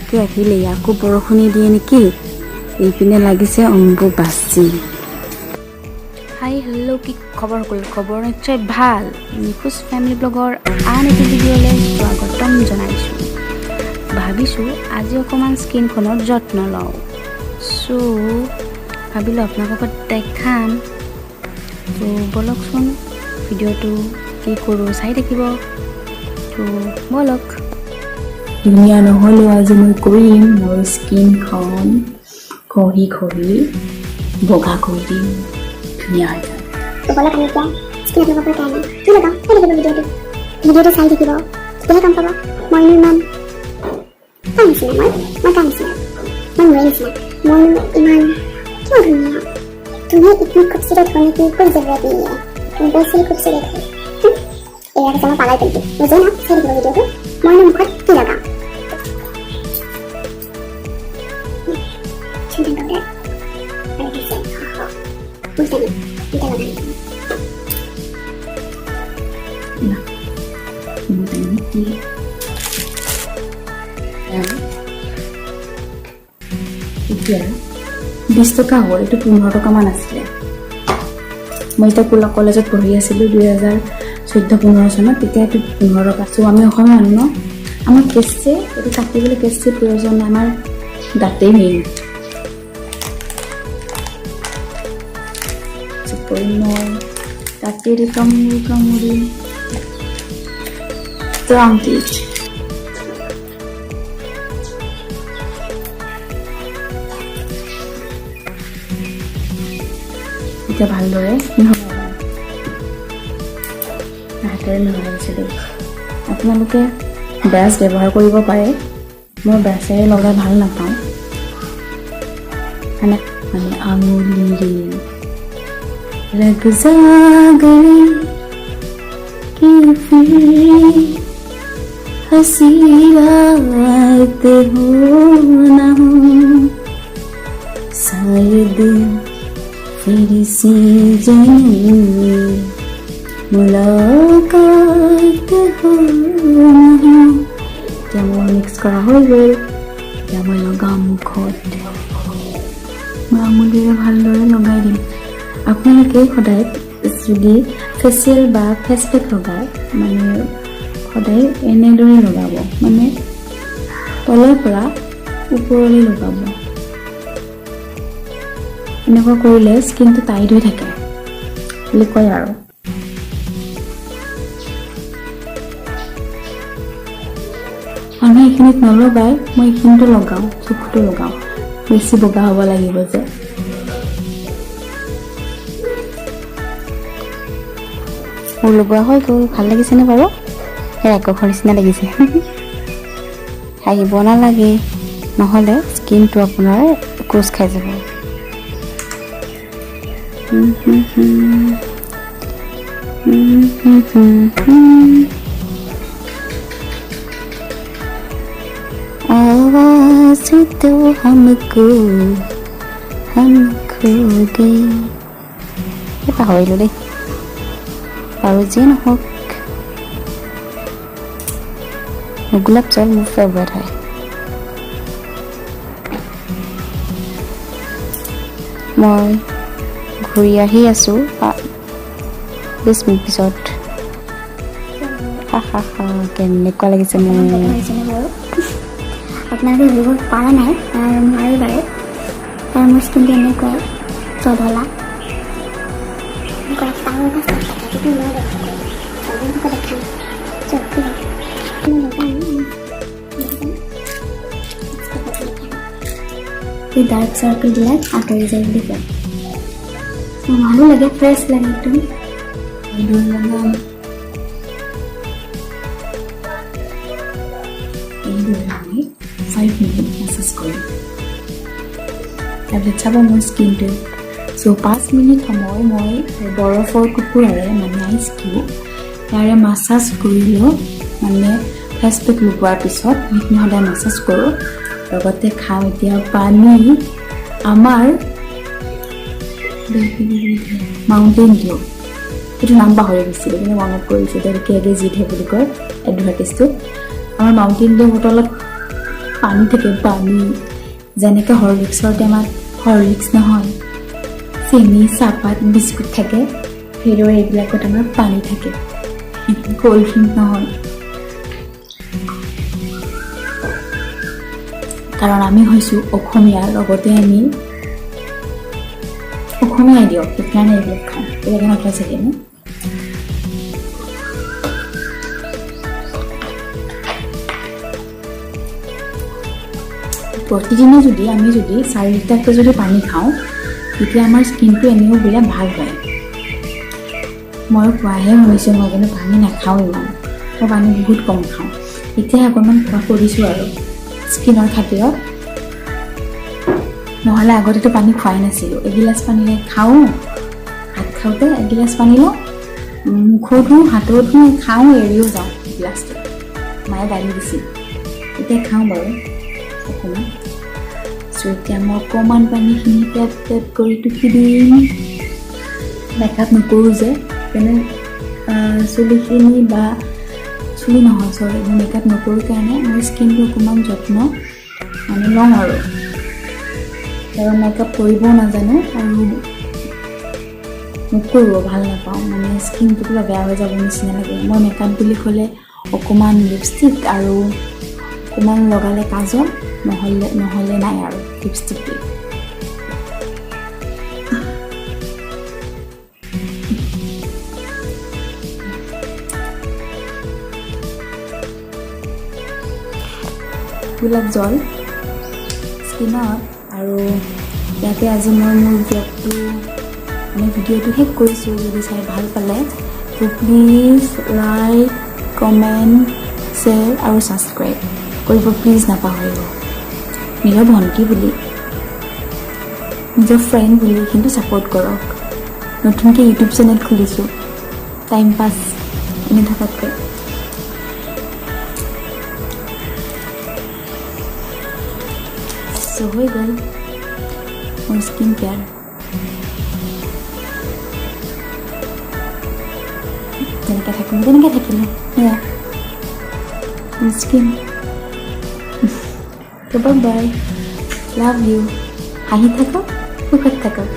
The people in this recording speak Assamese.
ভালকৈ আহিলে আকৌ বৰষুণে দিয়ে নেকি এইপিনে লাগিছে অম্বুবাচী হাই হেল্ল' কি খবৰ সকলো খবৰ নিশ্চয় ভাল নিকুজ ফেমিলি ব্লগৰ আন এটি ভিডিঅ'লৈ স্বাগতম জনাইছোঁ ভাবিছোঁ আজি অকণমান স্কিনখনৰ যত্ন লওঁ চ' ভাবিলোঁ আপোনালোকক দেখাম তো বলকচোন ভিডিঅ'টো কি কৰোঁ চাই থাকিব তো বলক ধুনীয়া নহ'লেও আজি মই কৰিম মোৰ স্কিনখন খহি বগা কৰি দিম ধুনীয়া হৈ যাব বলক আমি এতিয়া স্কিনত লগাবৰ কাৰণে কি লগাম চাই থাকিব ভিডিঅ'টো চাই থাকিব তেতিয়াহে কাম পাব মই ইমান কাম নিচিনা মই কাম নিচিনা মই মৰি নিচিনা মই ইমান কিয় ধুনীয়া तुम्हें इतनी खूबसूरत होने की कोई जरूरत नहीं है तुम वैसे ही खूबसूरत हो एरा के समय पागल करके मुझे ना शेयर करो वीडियो को मैं ना मुखर की लगा चिंता कर दे अरे कैसे मुझे नहीं लगा ना मुझे नहीं क्या 20 টকা হ'ল এটো 15 টকা মান আছিল মই এটা কলেজত পঢ়ি আছিল 2014-15 চনত তেতিয়া এটো 15 টকা সো আমি অসমীয়া মানুহ আমাৰ কেছে এটো কাটিবলৈ কেছে প্ৰয়োজন আমাৰ দাঁতেই মেইন মই কাটিৰ কামুৰি ট্ৰাম্পিট এতিয়া ভালদৰে হাতেৰে লগাইছে দেই আপোনালোকে ব্ৰাছ ব্যৱহাৰ কৰিব পাৰে মই ব্ৰাছেৰে লগাই ভাল নাপাওঁ মানে আঙুলিৰে লগ যা গয়ে কি ফিৰ হসি রাত হো না হো শায়দ फिर से जन्म मुलाकात हो এতিয়া মই মিক্স কৰা হৈ গ'ল এতিয়া মই লগাম মুখত মই আঙুলিৰে ভালদৰে লগাই দিম আপোনালোকে সদায় যদি ফেচিয়েল বা ফেচ পেক লগায় মানে সদায় এনেদৰে লগাব মানে তলৰ পৰা ওপৰলৈ লগাব এনেকুৱা কৰিলে স্কিনটো টাইট হৈ থাকে বুলি কয় আৰু আমি এইখিনিত নলগাই মই এইখিনিতো লগাওঁ চকুটো লগাওঁ বেছি বগা হ'ব লাগিব যে মোৰ লগোৱা হৈ গ'ল ভাল লাগিছেনে বাৰু ৰাক্ষসৰ নিচিনা লাগিছে হাঁহিব নালাগে নহ'লে স্কিনটো আপোনাৰ কোচ খাই যাব आवाज़ तो हमको हम खो गए ये पाहरिलो दे और जे নহওক গোলাপ জল মোৰ ফেভাৰিট হয় মই ঘূৰি আহি আছোঁ 20 মিনিট পিছত কেনেকুৱা লাগিছে মোৰ আপোনালোকে ধৰিব পৰা নাই নোৱাৰে বাৰু কাৰণ মোৰ স্কিনটো এনেকুৱা চধলা এই ডাৰ্ক চাৰ্কেলবিলাক আঁতৰি যায় বুলি কয় ভালো লাগে ফ্ৰেছ লাগে একদম এইদৰ লগাম এইদৰে আমি 5 মিনিট মাছাজ কৰিম তাৰপিছত চাব মোৰ স্কিনটো চ' 5 মিনিট সময় মই বৰফৰ কুকুৰাৰে মানে আইচ কিউব ইয়াৰে মাছাজ কৰিলোঁ মানে ফেচ পেক লগোৱাৰ পিছত সেইখিনি সদায় মাছাজ কৰোঁ লগতে খাওঁ এতিয়া পানী আমাৰ মাউণ্টেইন ডিউ এইটো নাম পাহৰি গৈছিলোঁ কিন্তু মনত কৰিছোঁ তেওঁলোকে আগে যি থাকে বুলি কয় এডভাৰটাইজটো আমাৰ মাউণ্টেইন ডিউ বটলত পানী থাকে, পানী। যেনেকৈ হৰলিক্সৰ টেমাত হৰলিক্স নহয়, চেনি, চাহপাত, বিস্কুট থাকে, সেইদৰে এইবিলাকত আমাৰ পানী থাকে, ক'ল্ড ড্ৰিংক নহয়। কাৰণ আমি হৈছোঁ অসমীয়া, লগতে আমি অসমীয়াই দিয়ক, সেইকাৰণে এইবিলাক খাওঁ। এইবিলাকে নাখায় চাগে ন? প্ৰতিদিনে আমি যদি 4 লিটাৰকৈ যদি পানী খাওঁ, তেতিয়া আমাৰ স্কিনটো এনেও বিৰাট ভাল হয়। মই কোৱাহে শুনিছোঁ, মই কিন্তু পানী নাখাওঁ ইমান, মই পানী বহুত কম খাওঁ। এতিয়া অকণমান খোৱা কৰিছোঁ আৰু স্কিনৰ খাতিৰত, নহ'লে আগতেতো পানী খোৱাই নাছিলোঁ। এগিলাচ পানীৰে খাওঁ, ভাত খাওঁতে এগিলাচ পানী লওঁ, মুখত ধুওঁ, হাতত ধুওঁ, খাওঁ, এৰিও যাওঁ গিলাচটো। মায়ে গালি দিছিল, এতিয়া খাওঁ বাৰু অকণমান। চ' এতিয়া মই অকণমান পানীখিনি টেপ টেপ কৰি টুকি দিম। মেকআপ নকৰোঁ যে, সেইকাৰণে চুলিখিনি বা চুলি নহয়, চৰি, মই মেকআপ নকৰোঁ কাৰণে মোৰ স্কিনটো অকণমান যত্ন লওঁ আৰু। আৰু মেকআপ কৰিবও নাজানো আৰু নকৰোঁ, ভাল নাপাওঁ, মানে স্কিনটো কিবা বেয়া হৈ যাব নিচিনা লাগে। মই মেকআপ বুলি ক'লে অকণমান লিপষ্টিক আৰু অকণমান লগালে কাজল, নহ'লে নাই আৰু লিপষ্টিক দি। গোলাপ জল স্কিনত। আৰু ইয়াতে আজি মই মোৰ ব্লগটো ভিডিঅ'টো শেষ কৰিছোঁ। যদি চাই ভাল পালে তো প্লিজ লাইক, কমেণ্ট, শ্বেয়াৰ আৰু ছাবস্ক্ৰাইব কৰিব প্লিজ নাপাহৰিব। নিজৰ ভণ্টি বুলি, নিজৰ ফ্ৰেণ্ড বুলি কিন্তু ছাপোৰ্ট কৰক। নতুনকৈ ইউটিউব চেনেল খুলিছোঁ, টাইম পাছ এনে থকাতকৈ। চ' হৈ গ'ল মোৰ স্কিন কেয়াৰ। যেনেকৈ থাকিলোঁ তেনেকৈ থাকিলোঁ, সেয়া মোৰ skin. Bye bye, love you. হাঁহি থাকক, সুখত থাকক।